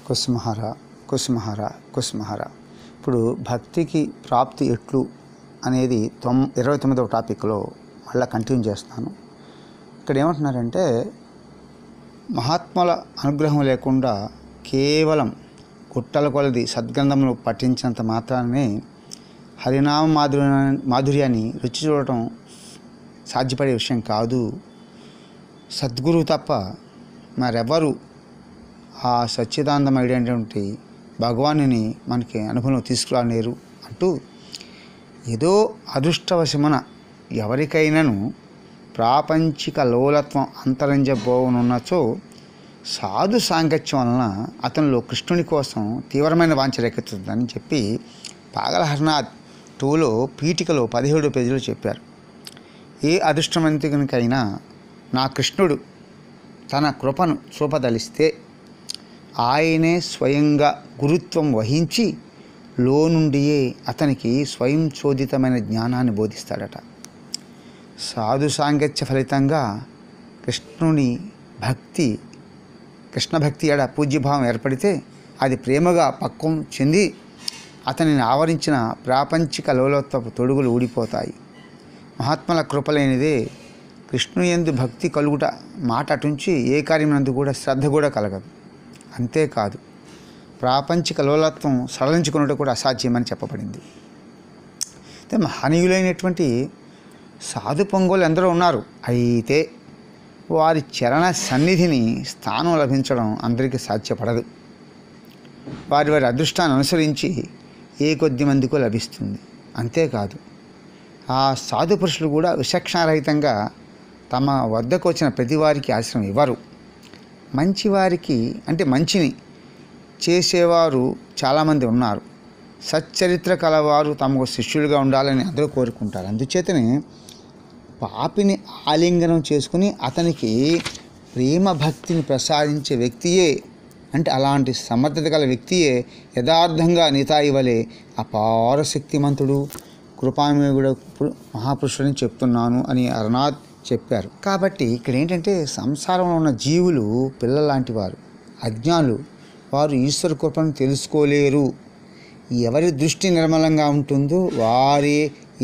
కుసుమహర కుసుమహర కుసుమహర. ఇప్పుడు భక్తికి ప్రాప్తి ఎట్లు అనేది 29వ టాపిక్లో మళ్ళీ కంటిన్యూ చేస్తున్నాను. ఇక్కడ ఏమంటున్నారంటే, మహాత్ముల అనుగ్రహం లేకుండా కేవలం గుట్టల కొలది సద్గ్రంథములు పఠించినంత మాత్రానే హరినామ మాధుర్యాన్ని రుచి చూడటం సాధ్యపడే విషయం కాదు. సద్గురువు తప్ప మరెవరు ఆ సచ్చిదానందమైనటువంటి భగవానుని మనకి అనుభవం తీసుకురాలేరు అంటూ, ఏదో అదృష్టవశమున ఎవరికైనాను ప్రాపంచిక లోలత్వం అంతరించబోనున్నచో సాధు సాంగత్యం వలన అతనిలో కృష్ణుని కోసం తీవ్రమైన వాంఛ రేకెత్తుతుందని చెప్పి పాగలహర్నాథ్ 2లో పీఠికలో 17 పేజీలు చెప్పారు. ఏ అదృష్టవంతునికైనా నా కృష్ణుడు తన కృపను చూపదలిస్తే ఆయనే స్వయంగా గురుత్వం వహించి లోనుండియే అతనికి స్వయం చోదితమైన జ్ఞానాన్ని బోధిస్తాడట. సాధు సాంగత్య ఫలితంగా కృష్ణ భక్తి ఎడ పూజ్యభావం ఏర్పడితే అది ప్రేమగా పక్వం చెంది అతనిని ఆవరించిన ప్రాపంచిక లోలోత్వపు తొడుగులు ఊడిపోతాయి. మహాత్ముల కృపలేనిదే కృష్ణుయందు భక్తి కలుగుట మాట అటుంచి ఏ కార్యమునందు కూడా శ్రద్ధ కూడా కలగదు. అంతేకాదు, ప్రాపంచిక లోలత్వం సడలించుకున్నట్టు కూడా అసాధ్యమని చెప్పబడింది. అయితే మహనీయులైనటువంటి సాధు పొంగోలు ఎందరో ఉన్నారు. అయితే వారి చరణ సన్నిధిని స్థానం లభించడం అందరికీ సాధ్యపడదు. వారి వారి అదృష్టాన్ని అనుసరించి ఏ కొద్ది మందికో లభిస్తుంది. అంతేకాదు, ఆ సాధు పురుషులు కూడా విచక్షణారహితంగా తమ వద్దకు వచ్చిన ప్రతి వారికి ఆశ్రయం ఇవ్వరు. మంచివారికి అంటే మంచిని చేసేవారు చాలామంది ఉన్నారు. సచ్చరిత్ర కలవారు తమకు శిష్యులుగా ఉండాలని అందరూ కోరుకుంటారు. అందుచేతనే పాపిని ఆలింగనం చేసుకుని అతనికి ప్రేమ భక్తిని ప్రసాదించే వ్యక్తియే, అంటే అలాంటి సమర్థత గల వ్యక్తియే యథార్థంగా నితాయి వలె అపార శక్తిమంతుడు కృపామేయుడు మహాపురుషుడని చెప్తున్నాను అని హరనాథ్ చెప్పారు. కాబట్టి ఇక్కడ ఏంటంటే, సంసారంలో ఉన్న జీవులు పిల్లలాంటి వారు, అజ్ఞానులు. వారు ఈశ్వర కృపను తెలుసుకోలేరు. ఎవరి దృష్టి నిర్మలంగా ఉంటుందో వారే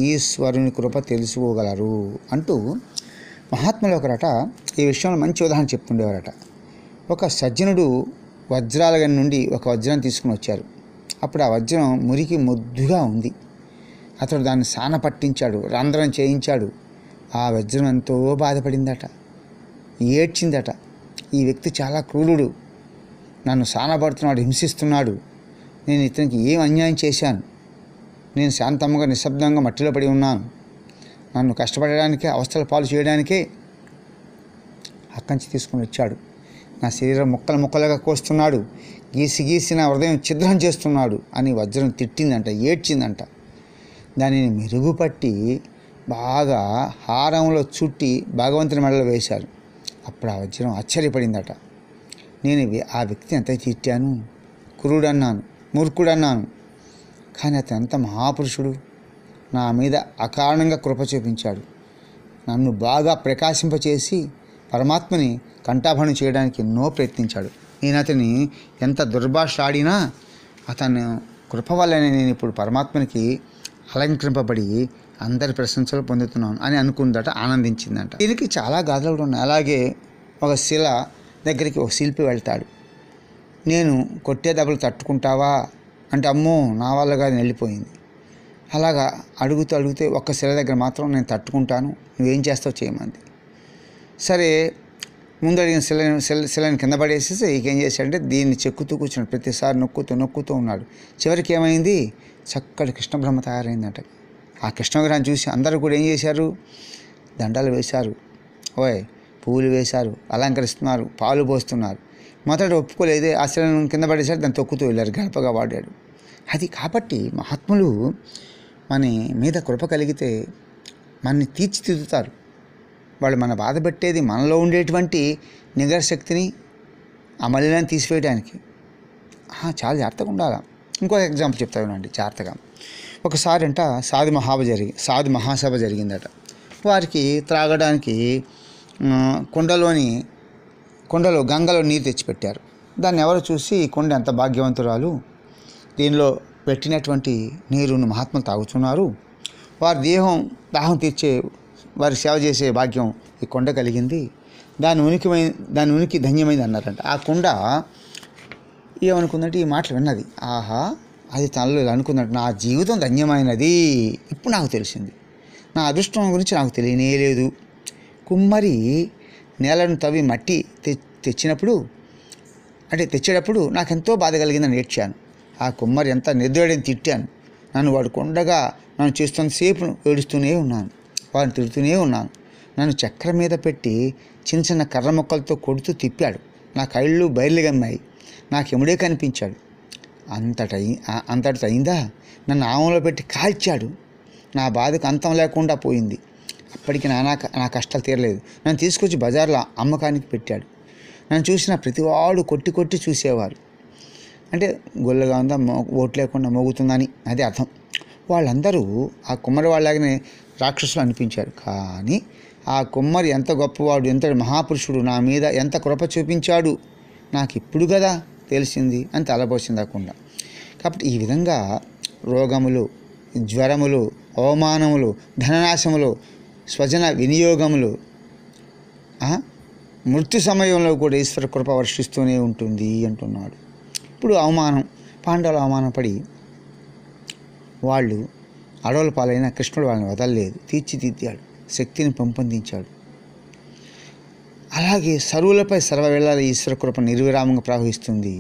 ఈశ్వరుని కృప తెలుసుకోగలరు అంటూ మహాత్ములు ఒకరట ఈ విషయంలో మంచి ఉదాహరణ చెప్తుండేవారట. ఒక సజ్జనుడు వజ్రాల గని నుండి ఒక వజ్రం తీసుకుని వచ్చారు. అప్పుడు ఆ వజ్రం మురికి ముద్దుగా ఉంది. అతడు దాన్ని సాన పట్టించాడు, రంధ్రం చేయించాడు. ఆ వజ్రం ఎంతో బాధపడిందట, ఏడ్చిందట. ఈ వ్యక్తి చాలా క్రూరుడు, నన్ను సానపడుతున్నాడు, హింసిస్తున్నాడు. నేను ఇతనికి ఏం అన్యాయం చేశాను? నేను శాంతంగా నిశ్శబ్దంగా మట్టిలో పడి ఉన్నాను. నన్ను కష్టపడడానికే, అవస్థల పాలు చేయడానికే అక్కంచి తీసుకుని వచ్చాడు. నా శరీరం ముక్కలు ముక్కలుగా కోస్తున్నాడు, గీసి నా హృదయం ఛిద్రం చేస్తున్నాడు అని వజ్రం తిట్టిందంట, ఏడ్చిందంట. దానిని మెరుగుపట్టి బాగా హారంలో చుట్టి భగవంతుని మెడలో వేశారు. అప్పుడు ఆ వజ్రం ఆశ్చర్యపడిందట. నేను ఆ వ్యక్తిని ఎంత తిట్టాను, క్రూడన్నాను, మూర్ఖుడన్నాను, కానీ అతను ఎంత మహాపురుషుడు, నా మీద అకారణంగా కృప చూపించాడు. నన్ను బాగా ప్రకాశింపచేసి పరమాత్మని కంఠాభరణం చేయడానికి ఎన్నో ప్రయత్నించాడు. నేను అతని ఎంత దుర్భాష ఆడినా అతను కృప వల్లనే నేను ఇప్పుడు పరమాత్మనికి అలంకరింపబడి అందరి ప్రశంసలు పొందుతున్నాను అని అనుకుందట, ఆనందించిందంట. దీనికి చాలా గాథలు కూడా ఉన్నాయి. అలాగే ఒక శిల దగ్గరికి ఒక శిల్పి వెళ్తాడు. నేను కొట్టే దెబ్బలు తట్టుకుంటావా అంటే, అమ్మో నా వల్లగా వెళ్ళిపోయింది. అలాగా అడిగితే ఒక్క శిల దగ్గర మాత్రం నేను తట్టుకుంటాను, నువ్వేం చేస్తావు చేయమంది. సరే, ముందు అడిగిన శిలని కింద పడేసేసి ఏం చేశాడంటే దీన్ని చెక్కుతూ కూర్చున్నాడు. ప్రతిసారి నొక్కుతూ ఉన్నాడు. చివరికి ఏమైంది, చక్కటి కృష్ణబ్రహ్మ తయారైందట. ఆ కృష్ణవిగ్రహాన్ని చూసి అందరూ కూడా ఏం చేశారు, దండలు వేశారు, పువ్వులు వేశారు, అలంకరిస్తున్నారు, పాలు పోస్తున్నారు. మొదట ఒప్పుకోలేదే, ఆ శిలను కింద పడేశారు, దాన్ని తొక్కుతూ వెళ్ళారు, గడపగా వాడాడు. అది కాబట్టి మహాత్ములు మన మీద కృప కలిగితే మనని తీర్చిదిద్దుతారు. వాళ్ళు మన బాధ పెట్టేది మనలో ఉండేటువంటి నిగర శక్తిని, ఆ మలినాన్ని తీసివేయడానికి. చాలా జాగ్రత్తగా ఉండాలి. ఇంకో ఎగ్జాంపుల్ చెప్తా వినండి జాగ్రత్తగా. ఒకసారి అంట సాధు మహాసభ జరిగిందట. వారికి త్రాగడానికి కుండలో గంగలో నీరు తెచ్చిపెట్టారు. దాన్ని ఎవరు చూసి ఈ కొండ ఎంత భాగ్యవంతురాలు, దీనిలో పెట్టినటువంటి నీరును మహాత్ములు తాగుతున్నారు, వారి దేహం దాహం తీర్చే, వారి సేవ చేసే భాగ్యం ఈ కొండ కలిగింది, దాని ఉనికి ధన్యమైంది అన్నారంట. ఆ కొండ ఏమనుకుందంటే ఈ మాటలు విన్నది. ఆహా, అది తనలో ఇలా అనుకున్నట్టు, నా జీవితం ధన్యమైనది, ఇప్పుడు నాకు తెలిసింది, నా అదృష్టం గురించి నాకు తెలియనే లేదు. కుమ్మరి నేలను తవ్వి మట్టి తెచ్చేటప్పుడు నాకెంతో బాధ కలిగిందని ఏడ్చాను. ఆ కుమ్మరి ఎంత నిర్దయని తిట్టాను. వాడు కొండగా నన్ను చేస్తున్నంతసేపు ఏడుస్తూనే ఉన్నాను, వాడిని తిడుతూనే ఉన్నాను. నన్ను చక్రం మీద పెట్టి చిన్న చిన్న కర్ర మొక్కలతో కొడుతూ తిప్పాడు. నా కళ్ళు బయలు గమ్మాయి, నాకు ఎముడే కనిపించాడు. అంతటితో అయిందా? నన్ను ఆవంలో పెట్టి కాల్చాడు. నా బాధకు అంతం లేకుండా పోయింది. అప్పటికి నా కష్టాలు తీరలేదు. నన్ను తీసుకొచ్చి బజార్లో అమ్మకానికి పెట్టాడు. నన్ను చూసిన ప్రతివాడు కొట్టి కొట్టి చూసేవారు. అంటే గొల్లగా ఉందా, ఓటు లేకుండా మోగుతుందని అదే అర్థం. వాళ్ళందరూ ఆ కుమ్మరి వాళ్ళలాగానే రాక్షసులు అనిపించారు. కానీ ఆ కుమ్మరి ఎంత గొప్పవాడు, ఎంత మహాపురుషుడు, నా మీద ఎంత కృప చూపించాడు నాకు ఇప్పుడు కదా తెలిసింది అని తలపోసింది ఆ కుండ. కాబట్టి ఈ విధంగా రోగములు, జ్వరములు, అవమానములు, ధననాశములు, స్వజన వినియోగములు, మృత్యు సమయంలో కూడా ఈశ్వర కృప వర్షిస్తూనే ఉంటుంది అంటున్నాడు. ఇప్పుడు పాండవులు అవమానపడి వాళ్ళు అడవుల పాలైన కృష్ణుడు వాళ్ళని వదలలేదు, తీర్చిదిద్దాడు, శక్తిని పెంపొందించాడు. అలాగే సర్వులపై సర్వవేళల ఈశ్వర కృప నిర్విరామంగా ప్రవహిస్తుంది.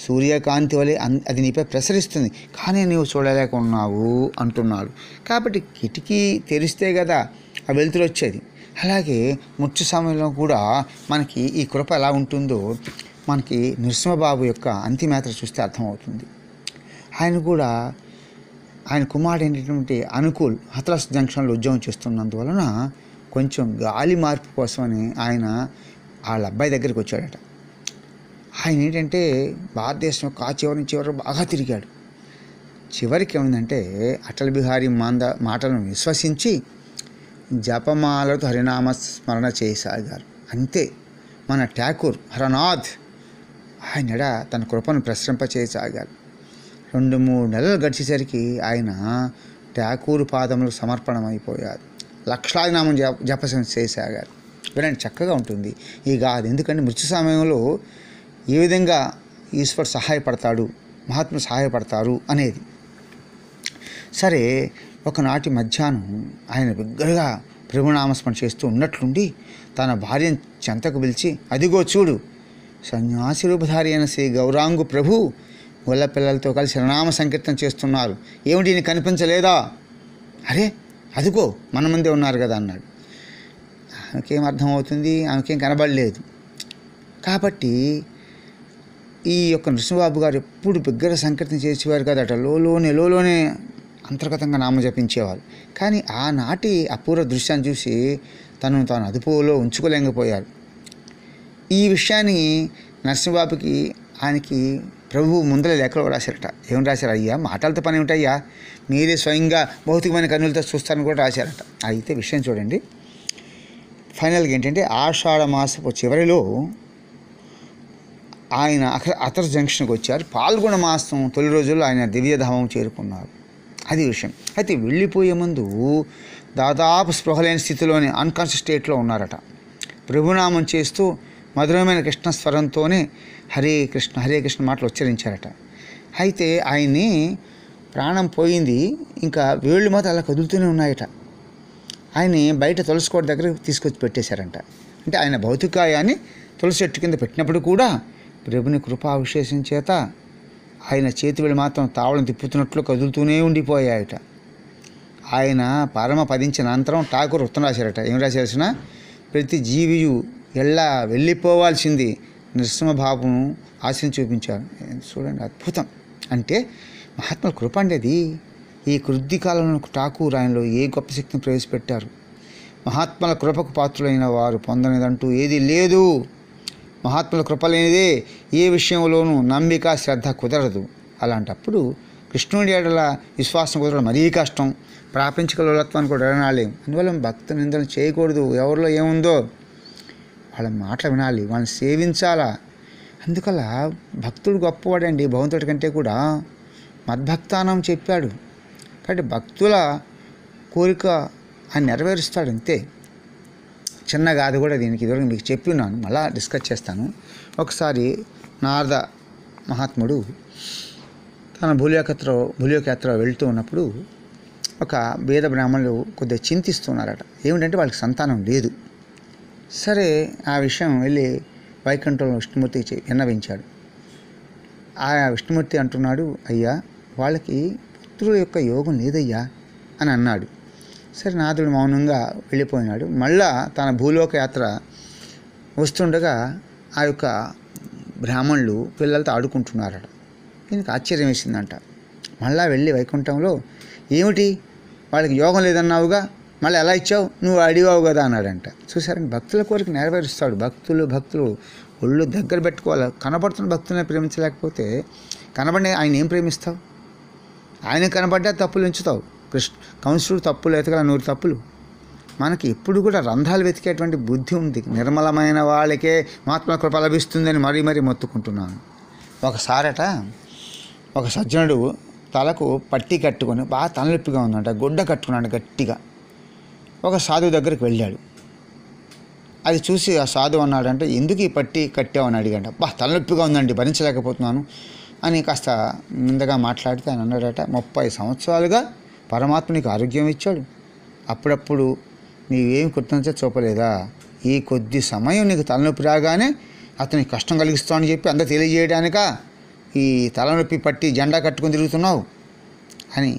సూర్యకాంతి వలె అది నీపై ప్రసరిస్తుంది, కానీ నీవు చూడలేకున్నావు అంటున్నాడు. కాబట్టి కిటికీ తెరిస్తే కదా ఆ వెలుతురు వచ్చేది. అలాగే మృత్యు సమయంలో కూడా మనకి ఈ కృప ఎలా ఉంటుందో మనకి నృసింహబాబు యొక్క అంతిమయాత్ర చూస్తే అర్థమవుతుంది. ఆయన కుమారుడు ఏంటంటే అనుకూల్ హత్రాస్ జంక్షన్లో ఉద్యోగం చేస్తున్నందువలన కొంచెం గాలి మార్పు కోసమని ఆయన వాళ్ళ అబ్బాయి దగ్గరికి వచ్చాడట. ఆయన ఏంటంటే భారతదేశం యొక్క చివరి బాగా తిరిగాడు. చివరికి ఏమైందంటే అటల్ బిహారీ మాటలను విశ్వసించి జపమాలతో హరినామ స్మరణ చేయసాగారు. అంతే మన ఠాకూర్ హరనాథ్ ఆయన తన కృపను ప్రసరింపచేయసాగారు. 2-3 నెలలు గడిచేసరికి ఆయన ఠాకూర్ పాదములు సమర్పణమైపోయారు. లక్షలాది నామం జపం చేయసాగారు. వినండి, చక్కగా ఉంటుంది. అది ఎందుకంటే మృత్యు సమయంలో ఏ విధంగా ఈశ్వర్ సహాయపడతాడు, మహాత్ములు సహాయపడతారు అనేది. సరే, ఒకనాటి మధ్యాహ్నం ఆయన బిగ్గరగా ప్రభునామస్మరణ చేస్తూ ఉన్నట్లుండి తన భార్యను చెంతకు పిలిచి, అదిగో చూడు, సన్యాసి రూపధారి అయిన శ్రీ గౌరాంగు ప్రభు గొల్ల పిల్లలతో కలిసి శరణామ సంకీర్తన చేస్తున్నారు, ఏమిటి నీకు కనిపించలేదా? అరే అదిగో మన ముందే ఉన్నారు కదా అన్నాడు. ఆమెకేం అర్థమవుతుంది, ఆమెకేం కనబడలేదు. కాబట్టి ఈ యొక్క నృసింహబాబు గారు ఎప్పుడు బిగ్గర సంకీర్తన చేసేవారు కదట, లోలోనే అంతర్గతంగా నామ జపించేవారు. కానీ ఆనాటి అపూర్వ దృశ్యాన్ని చూసి తనను తాను అదుపులో ఉంచుకోలేకపోయారు. ఈ విషయాన్ని నరసింహబాబుకి ఆయనకి ప్రభువు ముందర లేఖలో రాశారట. ఏం రాశారు? అయ్యా మాటలతో పని ఉంటాయ్యా, మీరే స్వయంగా భౌతికమైన కన్నులతో చూస్తారని కూడా రాశారట. అయితే విషయం చూడండి. ఫైనల్గా ఏంటంటే ఆషాఢ మాసపు చివరిలో ఆయన అతర్ జంక్షన్కి వచ్చారు. పాల్గొన మాసం తొలి రోజుల్లో ఆయన దివ్యధామం చేరుకున్నారు. అది విషయం. అయితే వెళ్ళిపోయే ముందు దాదాపు స్పృహలేని స్థితిలోనే అన్కాన్షియస్ స్టేట్లో ఉన్నారట. ప్రభునామం చేస్తూ మధురమైన కృష్ణ స్వరంతోనే హరే కృష్ణ హరే కృష్ణ మాటలు ఉచ్చరించారట. అయితే ఆయన్ని ప్రాణం పోయింది, ఇంకా వేళ్ళు మాత్రం అలా కదులుతూనే ఉన్నాయట. ఆయన్ని బయట తులసి కోట దగ్గర తీసుకొచ్చి పెట్టేశారంట. అంటే ఆయన భౌతికాయాన్ని తులసి చెట్టు కింద పెట్టినప్పుడు కూడా ప్రభుని కృపా విశేషం చేత ఆయన చేతివేళ్ళు మాత్రం తావళం తిప్పుతున్నట్లు కదులుతూనే ఉండిపోయాయట. ఆయన పరమ పదించిన అనంతరం ఠాకూర్ ఉత్తరం రాశారట. ఏం రాశాల్సిన, ప్రతి జీవియు ఎల్లా వెళ్ళిపోవాల్సింది నృసింహబాబును ఆశని చూపించారు. చూడండి, అద్భుతం. అంటే మహాత్ముల కృప అండేది. ఈ కృద్ధి కాలంలో ఠాకూర్ ఆయనలో ఏ గొప్ప శక్తిని ప్రవేశపెట్టారు. మహాత్ముల కృపకు పాత్రులైన వారు పొందనిదంటూ ఏది లేదు. మహాత్ముల కృప లేనిదే ఏ విషయంలోనూ నమ్మిక శ్రద్ధ కుదరదు. అలాంటప్పుడు కృష్ణుడి ఎడల విశ్వాసం కుదరడం మరీ కష్టం. ప్రాపంచిక లోలత్వాన్ని కూడా ఎడనాలేం. అందువల్ల భక్త నిందలు చేయకూడదు. ఎవరిలో ఏముందో వాళ్ళ మాటలు వినాలి, వాళ్ళని సేవించాలా. అందుకల భక్తుడు గొప్పవాడండి, భగవంతుడి కంటే కూడా. మద్భక్తానం చెప్పాడు కాబట్టి భక్తుల కోరిక ఆయన నెరవేరుస్తాడు అంతే. చిన్నగా అది కూడా దీనికి ఇదివరకు మీకు చెప్పి ఉన్నాను, మళ్ళా డిస్కస్ చేస్తాను. ఒకసారి నారద మహాత్ముడు తన భూలోకయాత్ర వెళ్తూ ఉన్నప్పుడు ఒక వేద బ్రాహ్మణులు కొద్దిగా చింతిస్తున్నారట. ఏమిటంటే వాళ్ళకి సంతానం లేదు. సరే ఆ విషయం వెళ్ళి వైకుంఠంలో విష్ణుమూర్తికి విన్నవించాడు. ఆ విష్ణుమూర్తి అంటున్నాడు, అయ్యా వాళ్ళకి పుత్రుల యొక్క యోగం లేదయ్యా అని అన్నాడు. సరే నాథుడు మౌనంగా వెళ్ళిపోయినాడు. మళ్ళా తన భూలోక యాత్ర వస్తుండగా ఆ యొక్క బ్రాహ్మణులు పిల్లలతో ఆడుకుంటున్నారట. దీనికి ఆశ్చర్యం వేసిందంట. మళ్ళా వెళ్ళి వైకుంఠంలో, ఏమిటి వాళ్ళకి యోగం లేదన్నావుగా, మళ్ళీ ఎలా ఇచ్చావు, నువ్వు అడిగావు కదా అన్నాడంట. చూసారండి, భక్తుల కోరిక నెరవేరుస్తాడు. భక్తులు ఒళ్ళు దగ్గర పెట్టుకోవాలి. కనబడుతున్న భక్తులనే ప్రేమించలేకపోతే కనబడి ఆయన ఏం ప్రేమిస్తావు? ఆయన కనబడ్డా తప్పులు ఎంచుతావు. కంసుడు తప్పులు ఎతకల 100 తప్పులు. మనకి ఎప్పుడు కూడా రంధ్రాలు వెతికేటువంటి బుద్ధి ఉంది. నిర్మలమైన వాళ్ళకే మహాత్మ కృప లభిస్తుందని మరీ మొత్తుకుంటున్నాను. ఒకసారట ఒక సజ్జనుడు తలకు పట్టి కట్టుకొని బాగా తలనొప్పిగా ఉందంట, గుడ్డ కట్టుకున్నాడు గట్టిగా. ఒక సాధువు దగ్గరికి వెళ్ళాడు. అది చూసి ఆ సాధువు అన్నాడంటే, ఎందుకు ఈ పట్టి కట్టావని అడిగాడు. తలనొప్పిగా ఉందండి, భరించలేకపోతున్నాను అని కాస్త ముందుగా మాట్లాడితే ఆయన అన్నాడట, 30 సంవత్సరాలుగా పరమాత్మ నీకు ఆరోగ్యం ఇచ్చాడు, అప్పుడప్పుడు నీవేమి కృతజ్ఞత చూపలేదా? ఈ కొద్ది సమయం నీకు తలనొప్పి రాగానే అతనికి కష్టం కలిగిస్తామని చెప్పి అందరూ తెలియజేయడానిక ఈ తలనొప్పి పట్టి జెండా కట్టుకుని తిరుగుతున్నావు అని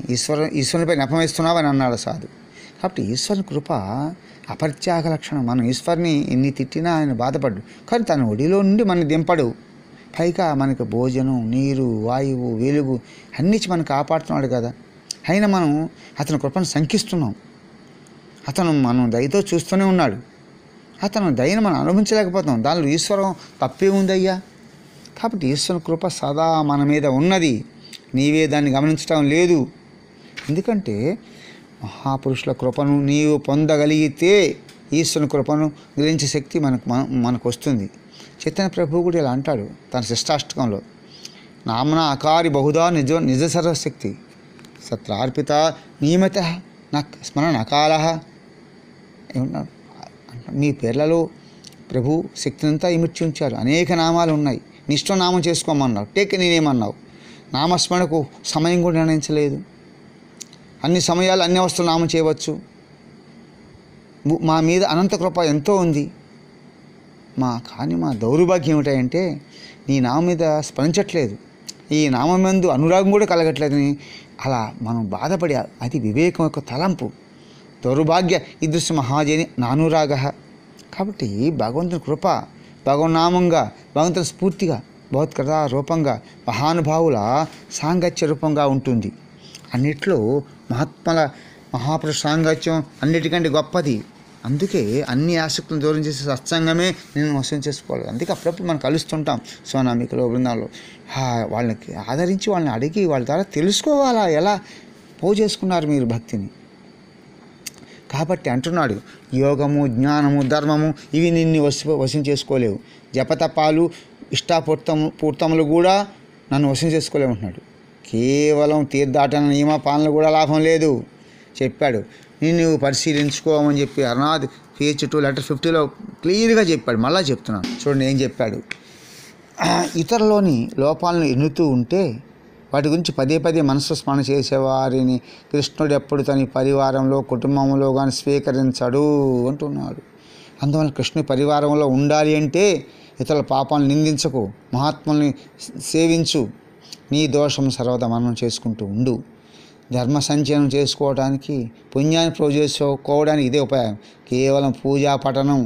ఈశ్వరునిపై నెపమేస్తున్నావు అని అన్నాడు సాధు. కాబట్టి ఈశ్వరుని కృప అపరిత్యాగ లక్షణం. మనం ఈశ్వరుని ఎన్ని తిట్టినా ఆయన బాధపడ్డు, కానీ తన ఒడిలో నుండి మనని దింపడు. పైగా మనకు భోజనం, నీరు, వాయువు, వెలుగు అన్నిచ్చి మనం కాపాడుతున్నాడు కదా. అయినా మనం అతని కృపను శంకిస్తున్నాం. అతను మనం దయతో చూస్తూనే ఉన్నాడు. అతను దయను మనం అనుభవించలేకపోతున్నాం. దానిలో ఈశ్వరం తప్పే ఉందయ్యా. కాబట్టి ఈశ్వరుని కృప సదా మన మీద ఉన్నది, నీవే దాన్ని గమనించడం లేదు. ఎందుకంటే మహాపురుషుల కృపను నీవు పొందగలిగితే ఈశ్వరుని కృపను గ్రహించే శక్తి మనకు వస్తుంది. చైతన్య ప్రభువు కూడా ఇలా అంటాడు తన శిష్టాష్టకంలో, నామన అకారి బహుదా నిజ సర్వశక్తి సత్రార్పిత నియమిత స్మరణ అకాల. ఏమన్నారు? మీ పేర్లలో ప్రభు శక్తినంతా ఇమిడ్చి ఉంచారు. అనేక నామాలు ఉన్నాయి, నిష్ఠనామం చేసుకోమన్నావు, నేనేమన్నావు? నామస్మరణకు సమయం కూడా నిర్ణయించలేదు. అన్ని సమయాలు అన్ని అవస్థలు నామం చేయవచ్చు. మా మీద అనంత కృప ఎంతో ఉంది. కానీ మా దౌర్భాగ్యం ఏమిటంటే నీ నామం మీద స్మరించట్లేదు, ఈ నామం మందు అనురాగం కూడా కలగట్లేదని అలా మనం బాధపడి, అది వివేకం యొక్క తలంపు. దౌర్భాగ్య ఈదృశ మహాజని నానురాగ. కాబట్టి భగవంతుని కృప భగవన్నామంగా, భగవంతుని స్ఫూర్తిగా, భగవత్కథా రూపంగా, మహానుభావుల సాంగత్య రూపంగా ఉంటుంది. అన్నిట్లో మహాపురుష సాంగత్యం అన్నిటికంటే గొప్పది. అందుకే అన్ని ఆసక్తులను దూరం చేసే సత్సంగమే నేను వశం చేసుకోవాలి. అందుకే అప్పుడప్పుడు మనం కలుస్తుంటాం సోనామికలో, బృందాల్లో. వాళ్ళకి ఆదరించి వాళ్ళని అడిగి వాళ్ళ ద్వారా తెలుసుకోవాలా ఎలా చేసుకున్నారు మీరు భక్తిని. కాబట్టి అంటున్నాడు, యోగము, జ్ఞానము, ధర్మము ఇవి నిన్ను వశం చేసుకోలేవు. జపతపాలు, పూర్తములు కూడా నన్ను వశం చేసుకోలేవు అంటున్నాడు. కేవలం తీర్థాటన నియమ పాలన కూడా లాభం లేదు చెప్పాడు. నువ్వు పరిశీలించుకోమని చెప్పి అర్నాథ్ పేజ్ 2 లెటర్ 50లో క్లియర్గా చెప్పాడు. మళ్ళా చెప్తున్నాను చూడండి ఏం చెప్పాడు. ఇతరులోని లోపాలను ఎన్నుతూ ఉంటే వాటి గురించి పదే మనసు స్మరణ చేసేవారిని కృష్ణుడు ఎప్పుడు తన పరివారంలో, కుటుంబంలో కానీ స్వీకరించడు అంటున్నాడు. అందువల్ల కృష్ణుడి పరివారంలో ఉండాలి అంటే ఇతరుల పాపాలను నిందించకు, మహాత్ముల్ని సేవించు, నీ దోషం సర్వదా మననం చేసుకుంటూ ఉండు. ధర్మ సంచయనం చేసుకోవడానికి, పుణ్యాన్ని చేసుకోవడానికి ఇదే ఉపాయం. కేవలం పూజా పఠనం,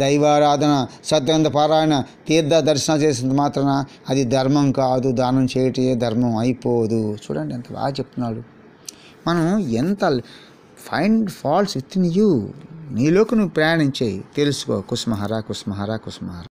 దైవారాధన, సత్యంత పారాయణ, తీర్థ దర్శనం చేసినంత మాత్రాన అది ధర్మం కాదు. దానం చేయటే ధర్మం అయిపోదు. చూడండి ఎంత బాగా చెప్తున్నాడు. మనం ఎంత find faults with in you, నీలోకి నువ్వు ప్రయాణించేయి, తెలుసుకో. కుస్మహర కుస్మహర కుస్మహర.